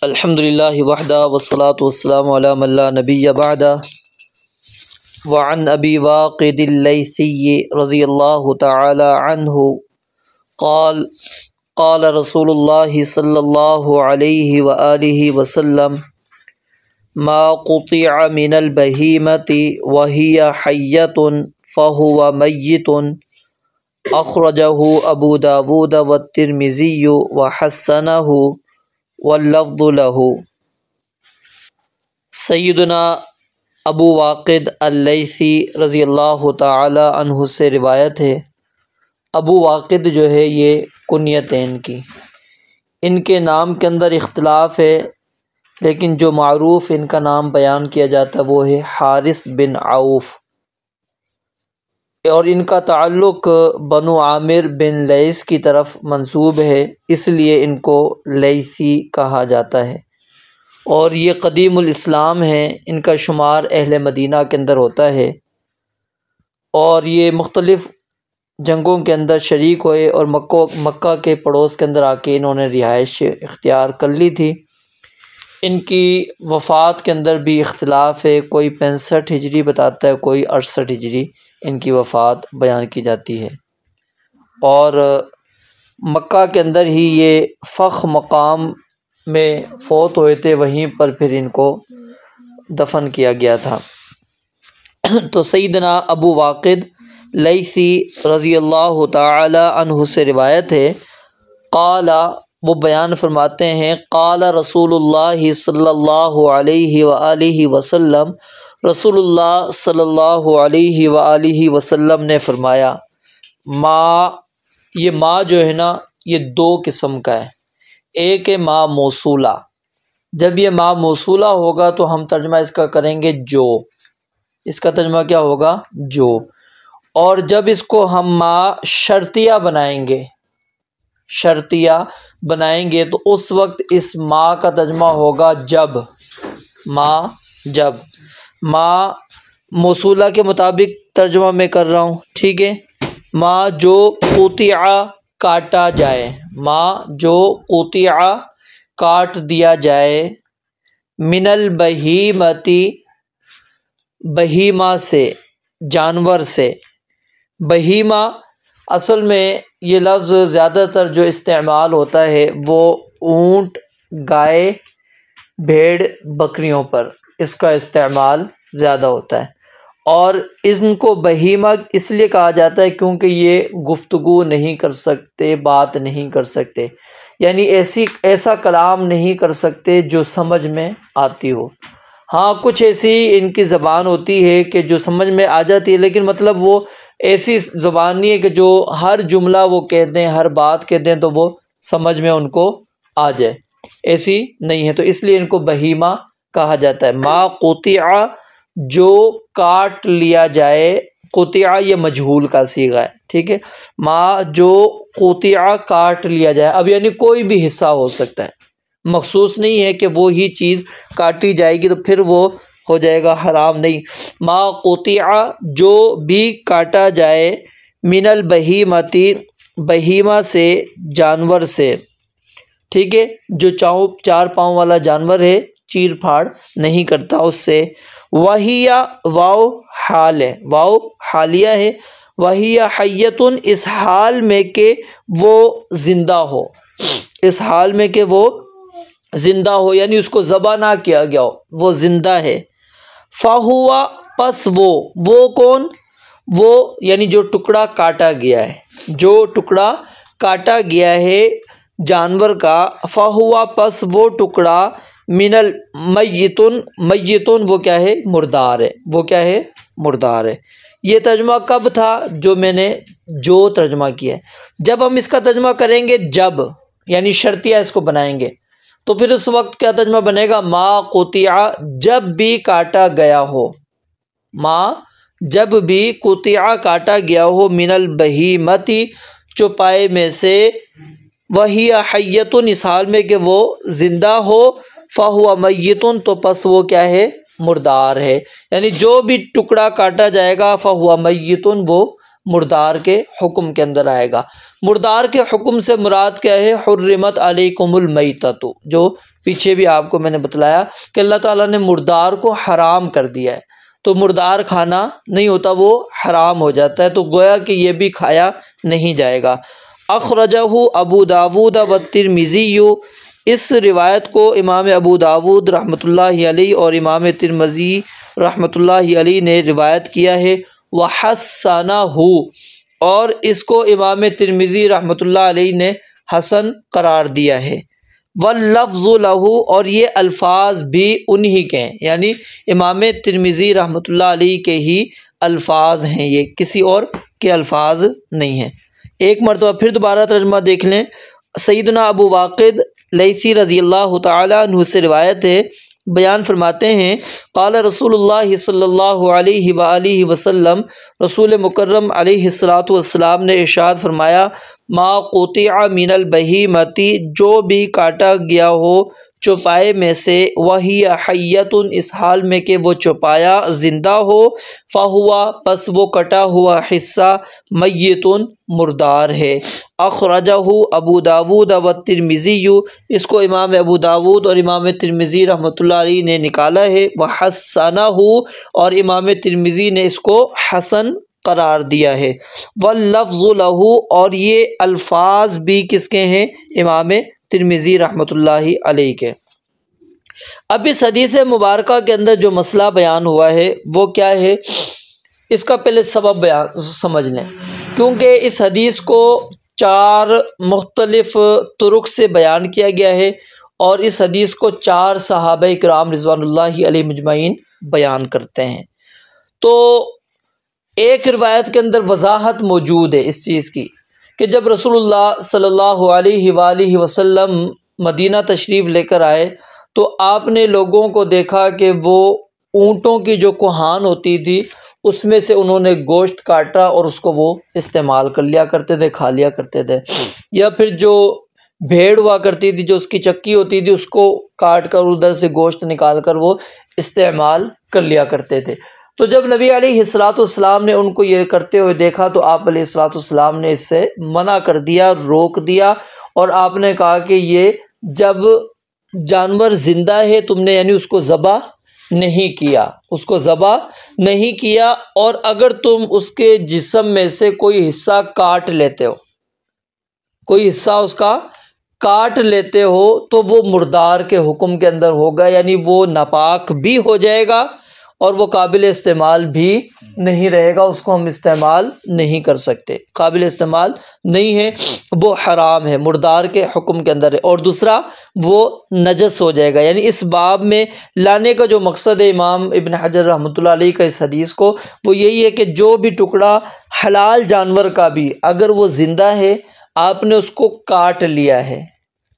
الحمدللہ وحدہ والصلاة والسلام علی من لا نبی بعدہ وعن ابی واقد اللیثی رضی اللہ تعالی عنہ قال قال رسول اللہ صلی اللہ علیہ وآلہ وسلم ما قطع من البہیمۃ وہی حیۃ فہو میت اخرجہ ابو داود والترمذی وحسنہ واللفظ لہ۔ سیدنا ابو واقد اللیثی رضی اللہ تعالی عنہ سے روایت ہے۔ ابو واقد جو ہے یہ کنیت ہے ان کی، ان کے نام کے اندر اختلاف ہے، لیکن جو معروف ان کا نام بیان کیا جاتا ہے وہ ہے حارث بن عوف، اور ان کا تعلق بنو عامر بن لیث کی طرف منسوب ہے، اس لیے ان کو لیثی کہا جاتا ہے، اور یہ قدیم الاسلام ہیں، ان کا شمار اہل مدینہ کے اندر ہوتا ہے، اور یہ مختلف جنگوں کے اندر شریک ہوئے اور مکہ کے پڑوس کے اندر آ کے انہوں نے رہائش اختیار کر لی تھی۔ ان کی وفات کے اندر بھی اختلاف ہے، کوئی 65 ہجری بتاتا ہے، کوئی 68 ہجری ان کی وفات بیان کی جاتی ہے، اور مکہ کے اندر ہی یہ فخ مقام میں فوت ہوئے تھے، وہیں پر پھر ان کو دفن کیا گیا تھا۔ تو سیدنا ابو واقد لیثی رضی اللہ تعالی عنہ سے روایت ہے، قال وہ بیان فرماتے ہیں، قال رسول اللہ صلی اللہ علیہ وآلہ وسلم، رسول اللہ صلی اللہ علیہ وآلہ وسلم نے فرمایا، ما، یہ ما جو ہے نا یہ دو قسم کا ہے، ایک ہے ما موصولہ، جب یہ ما موصولہ ہوگا تو ہم ترجمہ اس کا کریں گے جو، اس کا ترجمہ کیا ہوگا جو، اور جب اس کو ہم ما شرطیہ بنائیں گے، شرطیہ بنائیں گے تو اس وقت اس ما کا ترجمہ ہوگا جب، ما جب، ما موصولہ کے مطابق ترجمہ میں کر رہا ہوں، ٹھیک ہے، ما جو قطع کاٹا جائے، ما جو قطع کاٹ دیا جائے، من البہیمۃ بہیمہ سے، جانور سے، بہیمہ اصل میں یہ لفظ زیادہ تر جو استعمال ہوتا ہے وہ اونٹ، گائے، بھیڑ، بکریوں پر اس کا استعمال زیادہ ہوتا ہے، اور ان کو بہیمہ اس لیے کہا جاتا ہے کیونکہ یہ گفتگو نہیں کر سکتے، بات نہیں کر سکتے، یعنی ایسا کلام نہیں کر سکتے جو سمجھ میں آتی ہو۔ ہاں کچھ ایسی ان کی زبان ہوتی ہے کہ جو سمجھ میں آ جاتی ہے، لیکن مطلب وہ ایسی زبان نہیں ہے کہ جو ہر جملہ وہ کہہ دیں، ہر بات کہہ دیں تو وہ سمجھ میں ان کو آ جائے، ایسی نہیں ہے، تو اس لیے ان کو بہیمہ کہا جاتا ہے۔ ما قطع جو کاٹ لیا جائے، قطع یہ مجہول کا صیغہ ہے، ٹھیک ہے، ما جو قطع کاٹ لیا جائے، اب یعنی کوئی بھی حصہ ہو سکتا ہے، مخصوص نہیں ہے کہ وہی چیز کاٹی جائے گی تو پھر وہ ہو جائے گا حرام، نہیں، ما قطع جو بھی کاٹا جائے، من البہیمۃ بہیمہ سے، جانور سے، ٹھیک ہے، جو چار پاؤں والا جانور ہے، چیر پھاڑ نہیں کرتا اس سے، وہی واو حال ہے، واو حالیہ ہے، وہی حیۃ اس حال میں کہ وہ زندہ ہو، اس حال میں کہ وہ زندہ ہو، یعنی اس کو ذبح نہ کیا گیا ہو، وہ زندہ ہے، فہو پس وہ کون، وہ یعنی جو ٹکڑا کاٹا گیا ہے، جو ٹکڑا کاٹا گیا ہے جانور کا، فہو پس وہ ٹکڑا، من المیتن، میتن وہ کیا ہے، مردار ہے، وہ کیا ہے، مردار ہے۔ یہ ترجمہ کب تھا جو میں نے جو ترجمہ کیا ہے، جب ہم اس کا ترجمہ کریں گے جب، یعنی شرطیہ اس کو بنائیں گے تو پھر اس وقت کیا ترجمہ بنے گا، ما قطع جب بھی کاٹا گیا ہو، ما جب بھی قطع کاٹا گیا ہو، من البہیمۃ چوپائے میں سے، وہی حیۃ اس حال میں کہ وہ زندہ ہو، فہو میت تو پس وہ کیا ہے، مردار ہے، یعنی جو بھی ٹکڑا کاٹا جائے گا، فہو میت وہ مردار کے حکم کے اندر آئے گا۔ مردار کے حکم سے مراد کیا ہے، حرمت علیکم المیتۃ، جو پیچھے بھی آپ کو میں نے بتلایا کہ اللہ تعالیٰ نے مردار کو حرام کر دیا ہے، تو مردار کھانا نہیں ہوتا، وہ حرام ہو جاتا ہے، تو گویا کہ یہ بھی کھایا نہیں جائے گا۔ اخرجہ ابو داود والترمذی، اس روایت کو امام ابو داود رحمۃ اللہ علیہ اور امام ترمذی رحمۃ اللہ علیہ نے روایت کیا ہے، وحسنہ، اور اس کو امام ترمذی رحمۃ اللہ علیہ نے حسن قرار دیا ہے۔ واللفظ لہ، اور یہ الفاظ بھی انہی کے ہیں، یعنی امام ترمذی رحمۃ اللہ علیہ کے ہی الفاظ ہیں، یہ کسی اور کے الفاظ نہیں ہیں۔ ایک مرتبہ پھر دوبارہ ترجمہ دیکھ لیں۔ سیدنا ابو واقد لیثی رضی اللہ تعالیٰ عنہ سے روایت ہے، بیان فرماتے ہیں، قال رسول اللہ صلی اللہ علیہ وآلہ وسلم، رسول مکرم علیہ الصلاۃ والسلام نے ارشاد فرمایا، ما قطع من البہیمۃ، جو بھی کاٹا گیا ہو چوپائے میں سے، وہی حیۃ، اس حال میں کہ وہ چوپایا زندہ ہو، فہوا، پس وہ کٹا ہوا حصہ، میت، مردار ہے۔ اخرجہ ابو داود والترمذی، اس کو امام ابو داود اور امام ترمذی رحمۃ اللہ علیہ نے نکالا ہے، وحسنہ، اور امام ترمذی نے اس کو حسن قرار دیا ہے۔ واللفظ لہ، اور یہ الفاظ بھی کس کے ہیں؟ امام ترمذی رحمۃ اللہ علیہ کے۔ اب اس حدیث مبارکہ کے اندر جو مسئلہ بیان ہوا ہے وہ کیا ہے، اس کا پہلے سبب بیان سمجھ لیں، کیونکہ اس حدیث کو 4 مختلف طرق سے بیان کیا گیا ہے، اور اس حدیث کو 4 صحابہ کرام رضوان اللہ علیہ مجمعین بیان کرتے ہیں۔ تو ایک روایت کے اندر وضاحت موجود ہے اس چیز کی کہ جب رسول اللہ صلی اللہ علیہ وآلہ وسلم مدینہ تشریف لے کر آئے تو آپ نے لوگوں کو دیکھا کہ وہ اونٹوں کی جو کوہان ہوتی تھی اس میں سے انہوں نے گوشت کاٹا اور اس کو وہ استعمال کر لیا کرتے تھے، کھا لیا کرتے تھے، یا پھر جو بھیڑ ہوا کرتی تھی جو اس کی چکی ہوتی تھی اس کو کاٹ کر ادھر سے گوشت نکال کر وہ استعمال کر لیا کرتے تھے۔ تو جب نبی علیہ الصلاۃ والسلام نے ان کو یہ کرتے ہوئے دیکھا تو آپ علیہ الصلاۃ والسلام نے اس سے منع کر دیا، روک دیا، اور آپ نے کہا کہ یہ جب جانور زندہ ہے تم نے یعنی اس کو ذبح نہیں کیا، اس کو ذبح نہیں کیا، اور اگر تم اس کے جسم میں سے کوئی حصہ کاٹ لیتے ہو، کوئی حصہ اس کا کاٹ لیتے ہو تو وہ مردار کے حکم کے اندر ہوگا، یعنی وہ ناپاک بھی ہو جائے گا اور وہ قابل استعمال بھی نہیں رہے گا، اس کو ہم استعمال نہیں کر سکتے، قابل استعمال نہیں ہے، وہ حرام ہے، مردار کے حکم کے اندر ہے۔ اور دوسرا وہ نجس ہو جائے گا، یعنی اس باب میں لانے کا جو مقصد ہے امام ابن حجر رحمۃ اللہ علیہ کا اس حدیث کو، وہ یہی ہے کہ جو بھی ٹکڑا حلال جانور کا بھی اگر وہ زندہ ہے آپ نے اس کو کاٹ لیا ہے،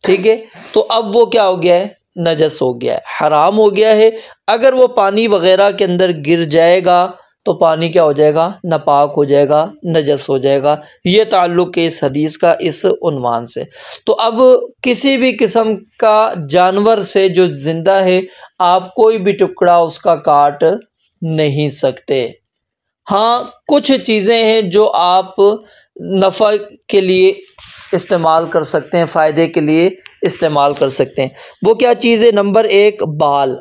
ٹھیک ہے، تو اب وہ کیا ہو گیا ہے؟ نجس ہو گیا ہے، حرام ہو گیا ہے۔ اگر وہ پانی وغیرہ کے اندر گر جائے گا تو پانی کیا ہو جائے گا؟ ناپاک ہو جائے گا، نجس ہو جائے گا۔ یہ تعلق ہے اس حدیث کا اس عنوان سے۔ تو اب کسی بھی قسم کا جانور سے جو زندہ ہے آپ کوئی بھی ٹکڑا اس کا کاٹ نہیں سکتے۔ ہاں کچھ چیزیں ہیں جو آپ نفع کے لیے استعمال کر سکتے ہیں، فائدے کے لیے استعمال کر سکتے ہیں۔ وہ کیا چیز ہے؟ نمبر 1 بال،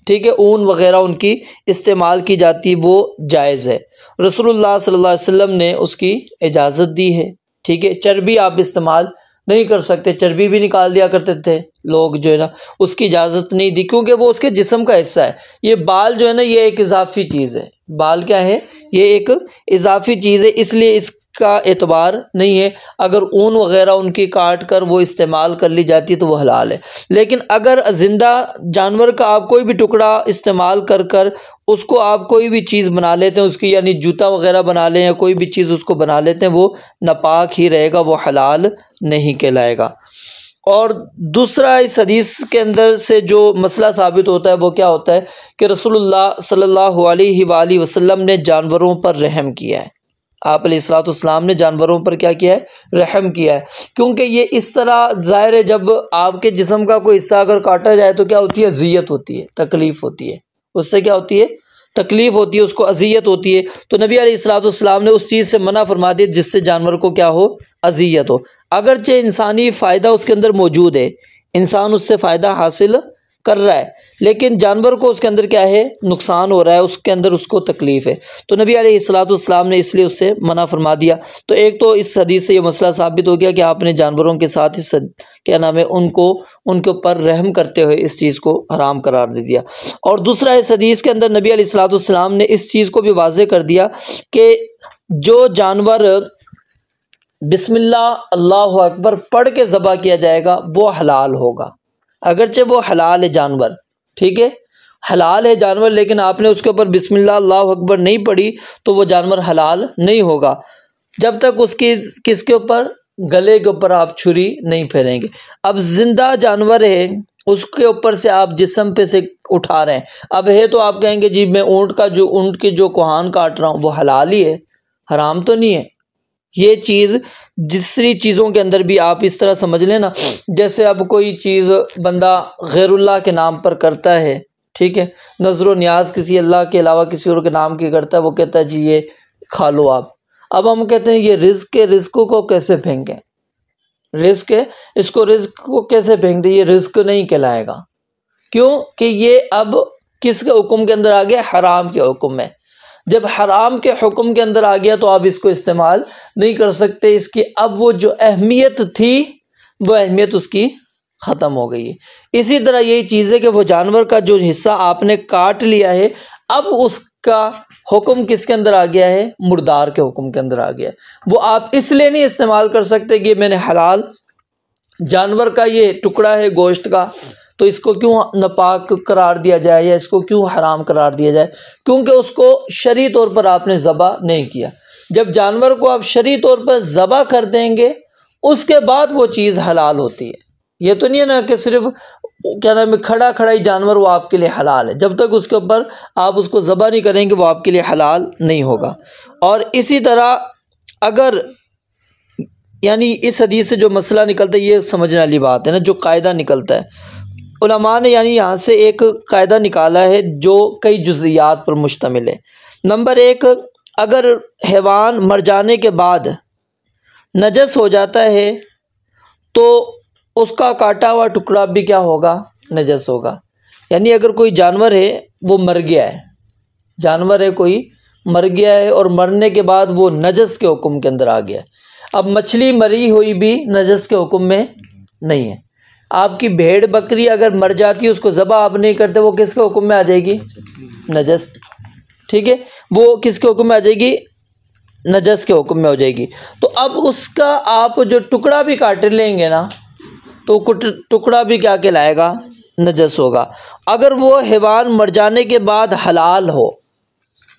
ٹھیک ہے، اون وغیرہ ان کی استعمال کی جاتی، وہ جائز ہے، رسول اللہ صلی اللہ علیہ وسلم نے اس کی اجازت دی ہے، ٹھیک ہے۔ چربی آپ استعمال نہیں کر سکتے، چربی بھی نکال دیا کرتے تھے لوگ جو ہے نا، اس کی اجازت نہیں دی کیونکہ وہ اس کے جسم کا حصہ ہے۔ یہ بال جو ہے نا یہ ایک اضافی چیز ہے، بال کیا ہے؟ یہ ایک اضافی چیز ہے، اس لیے اس کا اعتبار نہیں ہے۔ اگر اون وغیرہ ان کی کاٹ کر وہ استعمال کر لی جاتی ہے تو وہ حلال ہے، لیکن اگر زندہ جانور کا آپ کوئی بھی ٹکڑا استعمال کر کر اس کو آپ کوئی بھی چیز بنا لیتے ہیں، اس کی یعنی جوتا وغیرہ بنا لیں یا کوئی بھی چیز اس کو بنا لیتے ہیں، وہ ناپاک ہی رہے گا، وہ حلال نہیں کہلائے گا۔ اور دوسرا اس حدیث کے اندر سے جو مسئلہ ثابت ہوتا ہے وہ کیا ہوتا ہے کہ رسول اللہ صلی اللہ علیہ وآلہ وسلم نے جانوروں پر رحم کیا ہے، آپ علیہ الصلوۃ والسلام نے جانوروں پر کیا کیا ہے؟ رحم کیا ہے، کیونکہ یہ اس طرح ظاہر ہے جب آپ کے جسم کا کوئی حصہ اگر کاٹا جائے تو کیا ہوتی ہے؟ اذیت ہوتی ہے، تکلیف ہوتی ہے، اس سے کیا ہوتی ہے؟ تکلیف ہوتی ہے، اس کو اذیت ہوتی ہے۔ تو نبی علیہ الصلوۃ والسلام نے اس چیز سے منع فرما دیا جس سے جانور کو کیا ہو؟ اذیت ہو۔ اگرچہ انسانی فائدہ اس کے اندر موجود ہے، انسان اس سے فائدہ حاصل کر رہا ہے، لیکن جانور کو اس کے اندر کیا ہے، نقصان ہو رہا ہے، اس کے اندر اس کو تکلیف ہے، تو نبی علیہ السلام نے اس لیے اس سے منع فرما دیا۔ تو ایک تو اس حدیث سے یہ مسئلہ ثابت ہو گیا کہ آپ نے جانوروں کے ساتھ اس کیا نام ہے ان کے اوپر رحم کرتے ہوئے اس چیز کو حرام قرار دے دیا۔ اور دوسرا اس حدیث کے اندر نبی علیہ السلام نے اس چیز کو بھی واضح کر دیا کہ جو جانور بسم اللہ اللہ اکبر پڑھ کے ذبح کیا جائے گا وہ حلال ہوگا، اگرچہ وہ حلال ہے جانور، ٹھیک ہے، حلال ہے جانور، لیکن آپ نے اس کے اوپر بسم اللہ اللہ اکبر نہیں پڑھی تو وہ جانور حلال نہیں ہوگا جب تک اس کی کس کے اوپر، گلے کے اوپر آپ چھری نہیں پھیریں گے۔ اب زندہ جانور ہے، اس کے اوپر سے آپ جسم پہ سے اٹھا رہے ہیں، اب ہے تو آپ کہیں گے جی میں اونٹ کی جو کوہان کاٹ رہا ہوں وہ حلال ہی ہے، حرام تو نہیں ہے۔ یہ چیز دوسری چیزوں کے اندر بھی آپ اس طرح سمجھ لیں نا، جیسے اب کوئی چیز بندہ غیر اللہ کے نام پر کرتا ہے، ٹھیک ہے، نظر و نیاز کسی اللہ کے علاوہ کسی اور کے نام کی کرتا ہے، وہ کہتا ہے جی یہ کھا لو آپ، اب ہم کہتے ہیں یہ رزق ہے، رزق کو کیسے پھینکیں، رزق ہے اس کو رزق کو کیسے پھینک دیں، یہ رزق نہیں کہلائے گا، کیوں کہ یہ اب کس کے حکم کے اندر آ گیا، حرام کے حکم میں۔ جب حرام کے حکم کے اندر آ گیا تو آپ اس کو استعمال نہیں کر سکتے، اس کی اب وہ جو اہمیت تھی وہ اہمیت اس کی ختم ہو گئی ہے۔ اسی طرح یہی چیز ہے کہ وہ جانور کا جو حصہ آپ نے کاٹ لیا ہے اب اس کا حکم کس کے اندر آ گیا ہے، مردار کے حکم کے اندر آ گیا ہے، وہ آپ اس لیے نہیں استعمال کر سکتے کہ میں نے حلال جانور کا یہ ٹکڑا ہے گوشت کا تو اس کو کیوں ناپاک قرار دیا جائے یا اس کو کیوں حرام قرار دیا جائے، کیونکہ اس کو شرعی طور پر آپ نے ذبح نہیں کیا۔ جب جانور کو آپ شرعی طور پر ذبح کر دیں گے اس کے بعد وہ چیز حلال ہوتی ہے، یہ تو نہیں ہے نا کہ صرف کیا نام ہے کھڑا ہی جانور وہ آپ کے لیے حلال ہے، جب تک اس کے اوپر آپ اس کو ذبح نہیں کریں گے وہ آپ کے لیے حلال نہیں ہوگا۔ اور اسی طرح اگر یعنی اس حدیث سے جو مسئلہ نکلتا ہے یہ سمجھنے والی بات ہے نا، جو قاعدہ نکلتا ہے علماء نے یعنی یہاں سے ایک قاعدہ نکالا ہے جو کئی جزئیات پر مشتمل ہے۔ نمبر ایک، اگر حیوان مر جانے کے بعد نجس ہو جاتا ہے تو اس کا کاٹا ہوا ٹکڑا بھی کیا ہوگا، نجس ہوگا۔ یعنی اگر کوئی جانور ہے وہ مر گیا ہے، جانور ہے کوئی مر گیا ہے اور مرنے کے بعد وہ نجس کے حکم کے اندر آ گیا ہے، اب مچھلی مری ہوئی بھی نجس کے حکم میں نہیں ہے۔ آپ کی بھیڑ بکری اگر مر جاتی ہے اس کو ذبح آپ نہیں کرتے وہ کس کے حکم میں آ جائے گی، نجس، ٹھیک ہے، وہ کس کے حکم میں آ جائے گی، نجس کے حکم میں ہو جائے گی۔ تو اب اس کا آپ جو ٹکڑا بھی کاٹ لیں گے نا تو ٹکڑا بھی کیا کہلائے گا، نجس ہوگا۔ اگر وہ حیوان مر جانے کے بعد حلال ہو،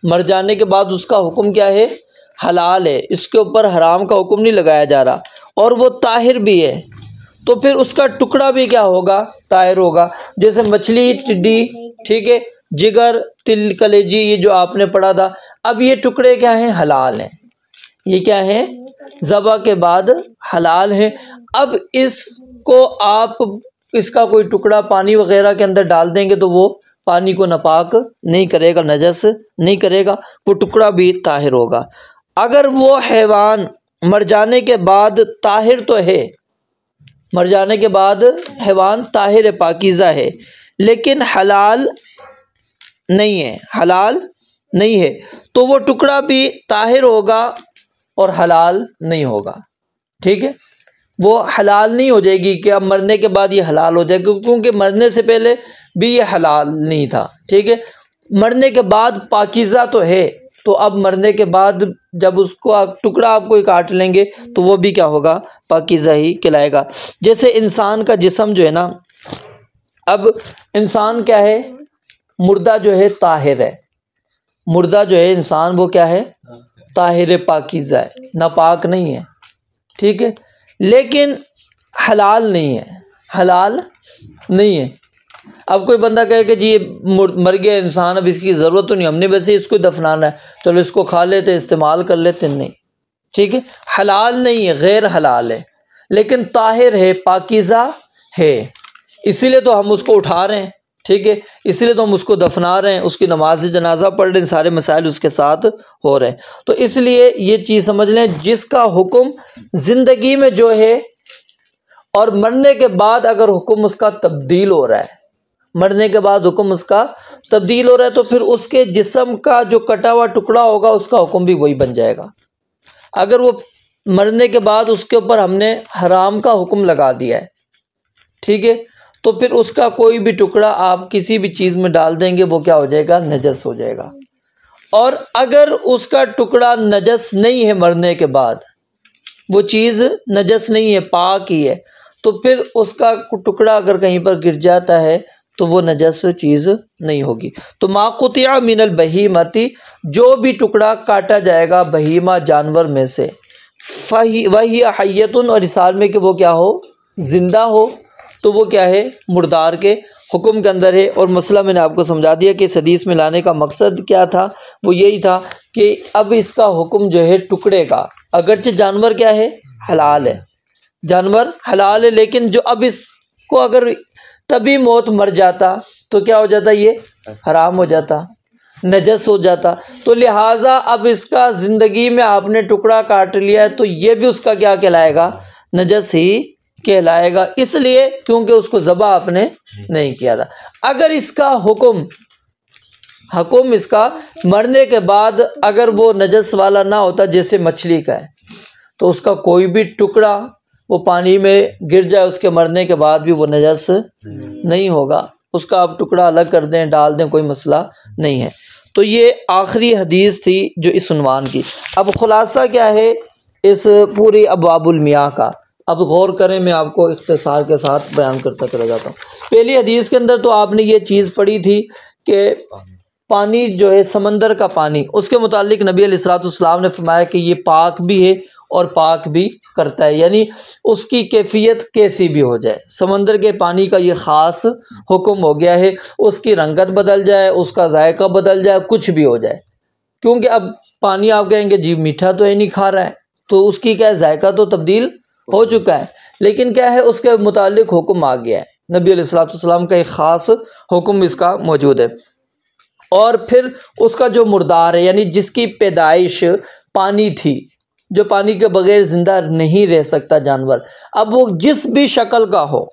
مر جانے کے بعد اس کا حکم کیا ہے، حلال ہے، اس کے اوپر حرام کا حکم نہیں لگایا جا رہا اور وہ طاہر بھی ہے تو پھر اس کا ٹکڑا بھی کیا ہوگا، طاہر ہوگا۔ جیسے مچھلی، ٹڈی، ٹھیک ہے، جگر، تل، کلیجی، یہ جو آپ نے پڑھا تھا، اب یہ ٹکڑے کیا ہیں، حلال ہیں، یہ کیا ہیں، ذبح کے بعد حلال ہیں۔ اب اس کو آپ اس کا کوئی ٹکڑا پانی وغیرہ کے اندر ڈال دیں گے تو وہ پانی کو ناپاک نہیں کرے گا، نجس نہیں کرے گا، وہ ٹکڑا بھی طاہر ہوگا۔ اگر وہ حیوان مر جانے کے بعد طاہر تو ہے، مر جانے کے بعد حیوان طاہر ہے، پاکیزہ ہے، لیکن حلال نہیں ہے، حلال نہیں ہے تو وہ ٹکڑا بھی طاہر ہوگا اور حلال نہیں ہوگا، ٹھیک ہے، وہ حلال نہیں ہو جائے گی کہ اب مرنے کے بعد یہ حلال ہو جائے گا، کیونکہ مرنے سے پہلے بھی یہ حلال نہیں تھا، ٹھیک ہے، مرنے کے بعد پاکیزہ تو ہے، تو اب مرنے کے بعد جب اس کو ٹکڑا آپ کوئی کاٹ لیں گے تو وہ بھی کیا ہوگا، پاکیزہ ہی کہلائے گا۔ جیسے انسان کا جسم جو ہے نا، اب انسان کیا ہے، مردہ جو ہے طاہر ہے، مردہ جو ہے انسان وہ کیا ہے، طاہر پاکیزہ ہے، ناپاک نہیں ہے، ٹھیک ہے، لیکن حلال نہیں ہے، حلال نہیں ہے۔ اب کوئی بندہ کہے کہ جی یہ مر گیا انسان، اب اس کی ضرورت تو نہیں، ہم نے ویسے اس کو دفنانا ہے، چلو اس کو کھا لیتے، استعمال کر لیتے، نہیں، ٹھیک ہے، حلال نہیں ہے، غیر حلال ہے، لیکن طاہر ہے، پاکیزہ ہے، اسی لیے تو ہم اس کو اٹھا رہے ہیں، ٹھیک ہے، اسی لیے تو ہم اس کو دفنا رہے ہیں، اس کی نماز جنازہ پڑھ رہے ہیں، سارے مسائل اس کے ساتھ ہو رہے ہیں۔ تو اس لیے یہ چیز سمجھ لیں، جس کا حکم زندگی میں جو ہے اور مرنے کے بعد اگر حکم اس کا تبدیل ہو رہا ہے، مرنے کے بعد حکم اس کا تبدیل ہو رہا ہے، تو پھر اس کے جسم کا جو کٹا ہوا ٹکڑا ہوگا اس کا حکم بھی وہی بن جائے گا۔ اگر وہ مرنے کے بعد اس کے اوپر ہم نے حرام کا حکم لگا دیا ہے، ٹھیک ہے، تو پھر اس کا کوئی بھی ٹکڑا آپ کسی بھی چیز میں ڈال دیں گے وہ کیا ہو جائے گا؟ نجس ہو جائے گا۔ اور اگر اس کا ٹکڑا نجس نہیں ہے، مرنے کے بعد وہ چیز نجس نہیں ہے، پاک ہی ہے، تو پھر اس کا ٹکڑا اگر کہیں پر گر جاتا ہے تو وہ نجس چیز نہیں ہوگی۔ تو ما قطع من البہیمۃ، جو بھی ٹکڑا کاٹا جائے گا بہیمہ جانور میں سے، وہی حیۃ، اور اس حال میں کہ وہ کیا ہو؟ زندہ ہو، تو وہ کیا ہے؟ مردار کے حکم کے اندر ہے۔ اور مسئلہ میں نے آپ کو سمجھا دیا کہ اس حدیث میں لانے کا مقصد کیا تھا، وہ یہی تھا کہ اب اس کا حکم جو ہے ٹکڑے کا، اگرچہ جانور کیا ہے؟ حلال ہے، جانور حلال ہے، لیکن جو اب اس کو اگر تبھی موت مر جاتا تو کیا ہو جاتا؟ یہ حرام ہو جاتا، نجس ہو جاتا۔ تو لہٰذا اب اس کا زندگی میں آپ نے ٹکڑا کاٹ لیا ہے تو یہ بھی اس کا کیا کہلائے گا؟ نجس ہی کہلائے گا، اس لیے کیونکہ اس کو ذبح آپ نے نہیں کیا تھا۔ اگر اس کا حکم اس کا مرنے کے بعد اگر وہ نجس والا نہ ہوتا، جیسے مچھلی کا ہے، تو اس کا کوئی بھی ٹکڑا وہ پانی میں گر جائے اس کے مرنے کے بعد بھی وہ نجس نہیں ہوگا، اس کا آپ ٹکڑا الگ کر دیں، ڈال دیں، کوئی مسئلہ نہیں ہے۔ تو یہ آخری حدیث تھی جو اس عنوان کی۔ اب خلاصہ کیا ہے اس پوری ابواب المیاہ کا؟ اب غور کریں، میں آپ کو اختصار کے ساتھ بیان کرتا چلا جاتا ہوں۔ پہلی حدیث کے اندر تو آپ نے یہ چیز پڑھی تھی کہ پانی جو ہے سمندر کا پانی، اس کے متعلق نبی علیہ الصلوۃ والسلام نے فرمایا کہ یہ پاک بھی ہے اور پاک بھی کرتا ہے، یعنی اس کی کیفیت کیسی بھی ہو جائے، سمندر کے پانی کا یہ خاص حکم ہو گیا ہے، اس کی رنگت بدل جائے، اس کا ذائقہ بدل جائے، کچھ بھی ہو جائے، کیونکہ اب پانی آپ کہیں گے جی میٹھا تو ہے نہیں کھا رہا ہے، تو اس کی کیا ہے؟ ذائقہ تو تبدیل ہو چکا ہے، لیکن کیا ہے اس کے متعلق حکم آ گیا ہے، نبی علیہ الصلوۃ والسلام کا ایک خاص حکم اس کا موجود ہے۔ اور پھر اس کا جو مردار ہے، یعنی جس کی پیدائش پانی تھی، جو پانی کے بغیر زندہ نہیں رہ سکتا جانور، اب وہ جس بھی شکل کا ہو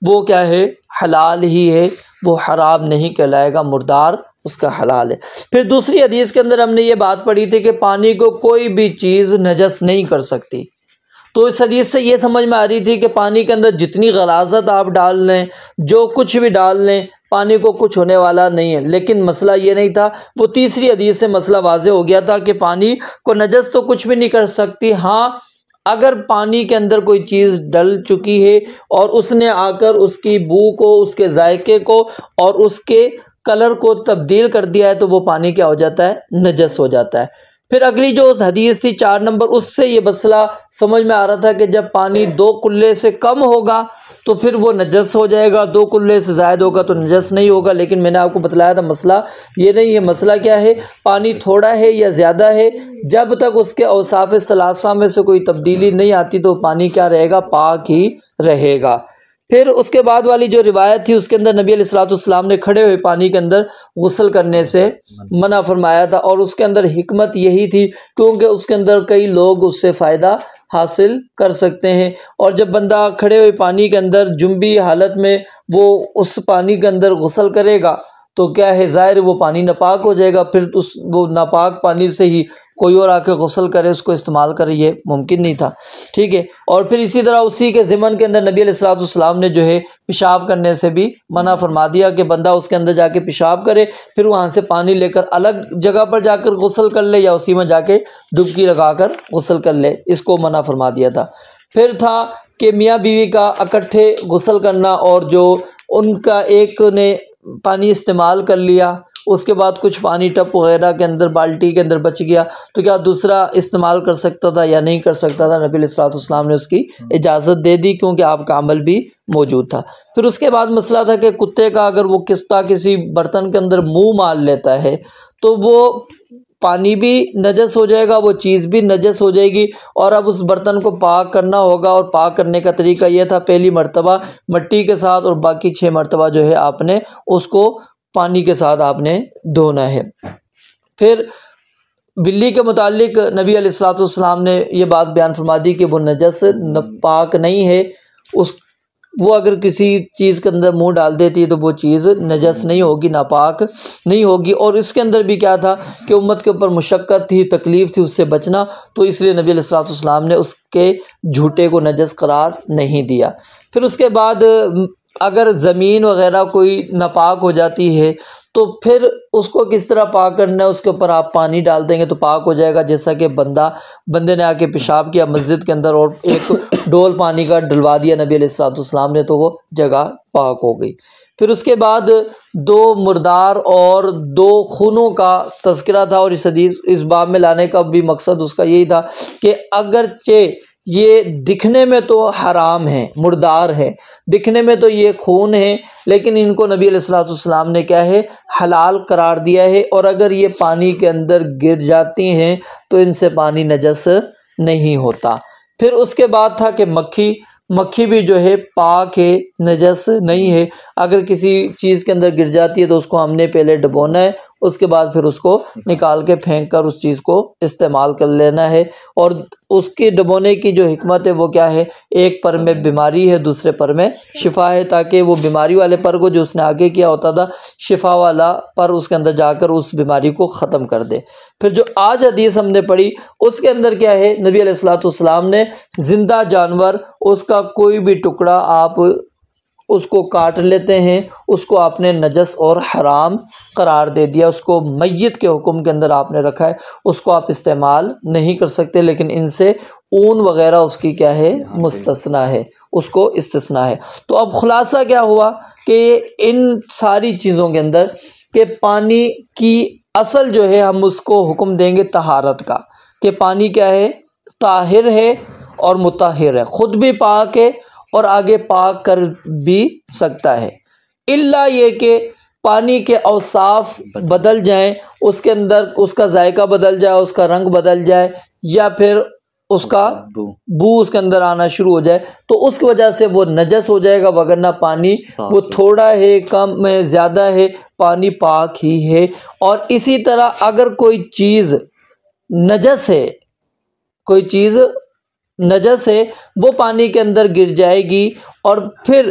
وہ کیا ہے؟ حلال ہی ہے، وہ حرام نہیں کہلائے گا، مردار اس کا حلال ہے۔ پھر دوسری حدیث کے اندر ہم نے یہ بات پڑھی تھی کہ پانی کو کوئی بھی چیز نجس نہیں کر سکتی، تو اس حدیث سے یہ سمجھ میں آ رہی تھی کہ پانی کے اندر جتنی غلاظت آپ ڈال لیں، جو کچھ بھی ڈال لیں، پانی کو کچھ ہونے والا نہیں ہے۔ لیکن مسئلہ یہ نہیں تھا، وہ تیسری حدیث سے مسئلہ واضح ہو گیا تھا کہ پانی کو نجس تو کچھ بھی نہیں کر سکتی، ہاں اگر پانی کے اندر کوئی چیز ڈل چکی ہے اور اس نے آ کر اس کی بو کو، اس کے ذائقے کو اور اس کے کلر کو تبدیل کر دیا ہے تو وہ پانی کیا ہو جاتا ہے؟ نجس ہو جاتا ہے۔ پھر اگلی جو حدیث تھی 4 نمبر، اس سے یہ مسئلہ سمجھ میں آ رہا تھا کہ جب پانی 2 کلے سے کم ہوگا تو پھر وہ نجس ہو جائے گا، 2 کلے سے زائد ہوگا تو نجس نہیں ہوگا، لیکن میں نے آپ کو بتلایا تھا مسئلہ یہ نہیں ہے۔ مسئلہ کیا ہے؟ پانی تھوڑا ہے یا زیادہ ہے، جب تک اس کے اوصاف ثلاثہ میں سے کوئی تبدیلی نہیں آتی تو پانی کیا رہے گا؟ پاک ہی رہے گا۔ پھر اس کے بعد والی جو روایت تھی اس کے اندر نبی علیہ الصلوۃ والسلام نے کھڑے ہوئے پانی کے اندر غسل کرنے سے منع فرمایا تھا، اور اس کے اندر حکمت یہی تھی کیونکہ اس کے اندر کئی لوگ اس سے فائدہ حاصل کر سکتے ہیں، اور جب بندہ کھڑے ہوئے پانی کے اندر جنبی حالت میں وہ اس پانی کے اندر غسل کرے گا تو کیا ہے؟ ظاہر وہ پانی ناپاک ہو جائے گا، پھر وہ ناپاک پانی سے ہی کوئی اور آ کے غسل کرے، اس کو استعمال کرے، یہ ممکن نہیں تھا، ٹھیک ہے۔ اور پھر اسی طرح اسی کے ضمن کے اندر نبی علیہ الصلوۃ والسلام نے جو ہے پیشاب کرنے سے بھی منع فرما دیا کہ بندہ اس کے اندر جا کے پیشاب کرے، پھر وہاں سے پانی لے کر الگ جگہ پر جا کر غسل کر لے یا اسی میں جا کے ڈبکی لگا کر غسل کر لے، اس کو منع فرما دیا تھا۔ پھر تھا کہ میاں بیوی کا اکٹھے غسل کرنا، اور جو ان کا ایک نے پانی استعمال کر لیا، اس کے بعد کچھ پانی ٹپ وغیرہ کے اندر بالٹی کے اندر بچ گیا تو کیا دوسرا استعمال کر سکتا تھا یا نہیں کر سکتا تھا؟ نبی علیہ الصلوۃ والسلام نے اس کی اجازت دے دی کیونکہ آپ کا عمل بھی موجود تھا۔ پھر اس کے بعد مسئلہ تھا کہ کتے کا اگر وہ کسی برتن کے اندر منہ مار لیتا ہے تو وہ پانی بھی نجس ہو جائے گا، وہ چیز بھی نجس ہو جائے گی، اور اب اس برتن کو پاک کرنا ہوگا، اور پاک کرنے کا طریقہ یہ تھا پہلی مرتبہ مٹی کے ساتھ اور باقی 6 مرتبہ جو ہے آپ نے اس کو پانی کے ساتھ آپ نے دھونا ہے۔ پھر بلی کے متعلق نبی علیہ الصلوۃ والسلام نے یہ بات بیان فرما دی کہ وہ نجس پاک نہیں ہے، وہ اگر کسی چیز کے اندر منہ ڈال دیتی ہے تو وہ چیز نجس نہیں ہوگی، ناپاک نہیں ہوگی۔ اور اس کے اندر بھی کیا تھا کہ امت کے اوپر مشقت تھی، تکلیف تھی اس سے بچنا، تو اس لیے نبی علیہ الصلوۃ والسلام نے اس کے جھوٹے کو نجس قرار نہیں دیا۔ پھر اس کے بعد اگر زمین وغیرہ کوئی ناپاک ہو جاتی ہے تو پھر اس کو کس طرح پاک کرنا ہے، اس کے اوپر آپ پانی ڈال دیں گے تو پاک ہو جائے گا، جیسا کہ بندے نے آ کے پیشاب کیا مسجد کے اندر اور ایک ڈول پانی کا ڈلوا دیا نبی علیہ الصلوۃ والسلام نے، تو وہ جگہ پاک ہو گئی۔ پھر اس کے بعد 2 مردار اور 2 خونوں کا تذکرہ تھا، اور اس حدیث اس باب میں لانے کا بھی مقصد اس کا یہی تھا کہ اگرچہ یہ دکھنے میں تو حرام ہے، مردار ہے، دکھنے میں تو یہ خون ہے، لیکن ان کو نبی علیہ الصلوۃ والسلام نے کیا ہے، حلال قرار دیا ہے، اور اگر یہ پانی کے اندر گر جاتی ہیں تو ان سے پانی نجس نہیں ہوتا۔ پھر اس کے بعد تھا کہ مکھی بھی جو ہے پاک ہے، نجس نہیں ہے، اگر کسی چیز کے اندر گر جاتی ہے تو اس کو ہم نے پہلے ڈبونا ہے، اس کے بعد پھر اس کو نکال کے پھینک کر اس چیز کو استعمال کر لینا ہے۔ اور اس کے ڈبونے کی جو حکمت ہے وہ کیا ہے، ایک پر میں بیماری ہے، دوسرے پر میں شفا ہے، تاکہ وہ بیماری والے پر کو جو اس نے آگے کیا ہوتا تھا، شفا والا پر اس کے اندر جا کر اس بیماری کو ختم کر دے۔ پھر جو آج حدیث ہم نے پڑھی اس کے اندر کیا ہے، نبی علیہ الصلوۃ والسلام نے زندہ جانور، اس کا کوئی بھی ٹکڑا آپ اس کو کاٹ لیتے ہیں، اس کو آپ نے نجس اور حرام قرار دے دیا، اس کو میت کے حکم کے اندر آپ نے رکھا ہے، اس کو آپ استعمال نہیں کر سکتے، لیکن ان سے اون وغیرہ اس کی کیا ہے، مستثنا ہے، اس کو استثناء ہے۔ تو اب خلاصہ کیا ہوا کہ ان ساری چیزوں کے اندر کہ پانی کی اصل جو ہے ہم اس کو حکم دیں گے طہارت کا، کہ پانی کیا ہے، طاہر ہے اور مطہر ہے، خود بھی پاک ہے اور آگے پاک کر بھی سکتا ہے، الا یہ کہ پانی کے اوصاف بدل جائیں، اس کے اندر اس کا ذائقہ بدل جائے، اس کا رنگ بدل جائے، یا پھر اس کا بو اس کے اندر آنا شروع ہو جائے، تو اس کی وجہ سے وہ نجس ہو جائے گا، وگرنہ پانی وہ تھوڑا ہے، کم ہے، زیادہ ہے، پانی پاک ہی ہے۔ اور اسی طرح اگر کوئی چیز نجس ہے، کوئی چیز نجس ہے، وہ پانی کے اندر گر جائے گی، اور پھر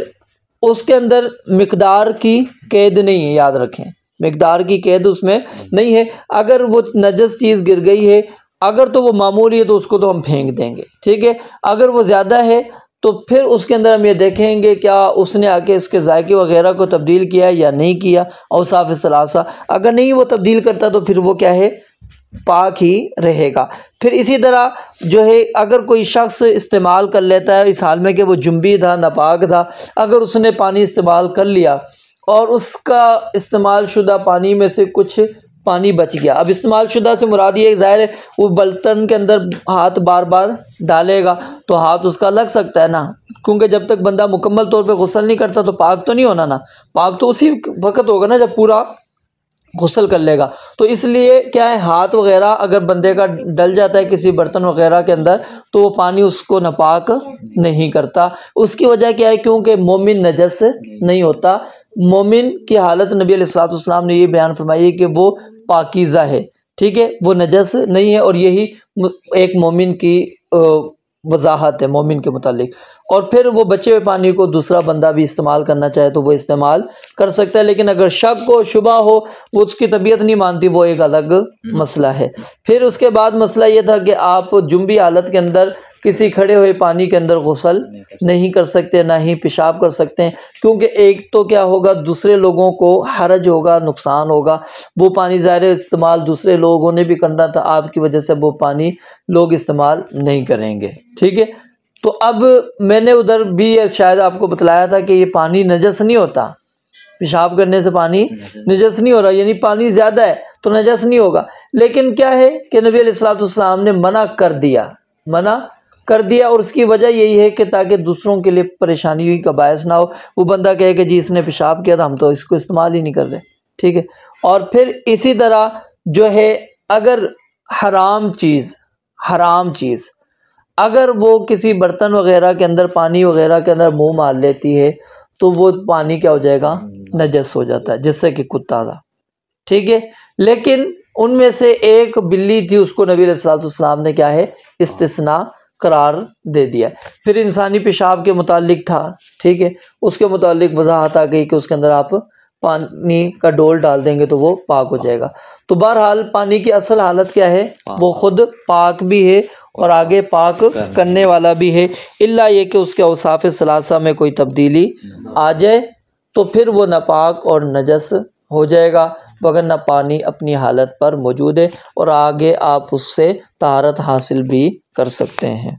اس کے اندر مقدار کی قید نہیں ہے، یاد رکھیں مقدار کی قید اس میں نہیں ہے۔ اگر وہ نجس چیز گر گئی ہے، اگر تو وہ معمولی ہے تو اس کو تو ہم پھینک دیں گے، ٹھیک ہے، اگر وہ زیادہ ہے تو پھر اس کے اندر ہم یہ دیکھیں گے کیا اس نے آ کے اس کے ذائقے وغیرہ کو تبدیل کیا یا نہیں کیا، اوصاف ثلاثہ، اگر نہیں وہ تبدیل کرتا تو پھر وہ کیا ہے، پاک ہی رہے گا۔ پھر اسی طرح جو ہے اگر کوئی شخص استعمال کر لیتا ہے اس حال میں کہ وہ جنبی تھا، ناپاک تھا، اگر اس نے پانی استعمال کر لیا اور اس کا استعمال شدہ پانی میں سے کچھ پانی بچ گیا، اب استعمال شدہ سے مراد یہ ظاہر ہے وہ برتن کے اندر ہاتھ بار بار ڈالے گا تو ہاتھ اس کا لگ سکتا ہے نا، کیونکہ جب تک بندہ مکمل طور پہ غسل نہیں کرتا تو پاک تو نہیں ہونا نا، پاک تو اسی وقت ہوگا نا جب پورا غسل کر لے گا۔ تو اس لیے کیا ہے، ہاتھ وغیرہ اگر بندے کا ڈل جاتا ہے کسی برتن وغیرہ کے اندر تو وہ پانی اس کو ناپاک نہیں کرتا۔ اس کی وجہ کیا ہے، کیونکہ مومن نجس نہیں ہوتا، مومن کی حالت نبی علیہ الصلوۃ والسلام نے یہ بیان فرمائی ہے کہ وہ پاکیزہ ہے، ٹھیک ہے، وہ نجس نہیں ہے، اور یہی ایک مومن کی وضاحت ہے مومن کے متعلق۔ اور پھر وہ بچے ہوئے پانی کو دوسرا بندہ بھی استعمال کرنا چاہے تو وہ استعمال کر سکتا ہے، لیکن اگر شک ہو، شبہ ہو، وہ اس کی طبیعت نہیں مانتی، وہ ایک الگ مسئلہ ہے۔ پھر اس کے بعد مسئلہ یہ تھا کہ آپ جنبی حالت کے اندر کسی کھڑے ہوئے پانی کے اندر غسل نہیں کر سکتے، نہ ہی پیشاب کر سکتے ہیں، کیونکہ ایک تو کیا ہوگا، دوسرے لوگوں کو حرج ہوگا، نقصان ہوگا، وہ پانی ظاہر استعمال دوسرے لوگوں نے بھی کرنا تھا، آپ کی وجہ سے وہ پانی لوگ استعمال نہیں کریں گے، ٹھیک ہے۔ تو اب میں نے ادھر بھی شاید آپ کو بتلایا تھا کہ یہ پانی نجس نہیں ہوتا، پیشاب کرنے سے پانی نجس نہیں ہو رہا، یعنی پانی زیادہ ہے تو نجس نہیں ہوگا، لیکن کیا ہے کہ نبی علیہ الصلوۃ والسلام نے منع کر دیا، اور اس کی وجہ یہی ہے کہ تاکہ دوسروں کے لیے پریشانی کا باعث نہ ہو، وہ بندہ کہے کہ جی اس نے پیشاب کیا تھا، ہم تو اس کو استعمال ہی نہیں کر رہے، ٹھیک ہے۔ اور پھر اسی طرح جو ہے اگر حرام چیز اگر وہ کسی برتن وغیرہ کے اندر، پانی وغیرہ کے اندر منہ مار لیتی ہے تو وہ پانی کیا ہو جائے گا، نجس ہو جاتا ہے، جس سے کہ کتا تھا، ٹھیک ہے۔ لیکن ان میں سے ایک بلی تھی، اس کو نبی علیہ الصلوۃ والسلام نے کیا ہے، استثناء قرار دے دیا۔ پھر انسانی پیشاب کے متعلق تھا، ٹھیک ہے، اس کے متعلق وضاحت آ گئی کہ اس کے اندر آپ پانی کا ڈول ڈال دیں گے تو وہ پاک ہو جائے گا۔ تو بہرحال پانی کی اصل حالت کیا ہے؟ وہ خود پاک بھی ہے اور آگے پاک کرنے والا بھی ہے، الا یہ کہ اس کے اوصاف ثلاثہ میں کوئی تبدیلی آ جائے تو پھر وہ ناپاک اور نجس ہو جائے گا، وگرنہ پانی اپنی حالت پر موجود ہے اور آگے آپ اس سے طہارت حاصل بھی کر سکتے ہیں۔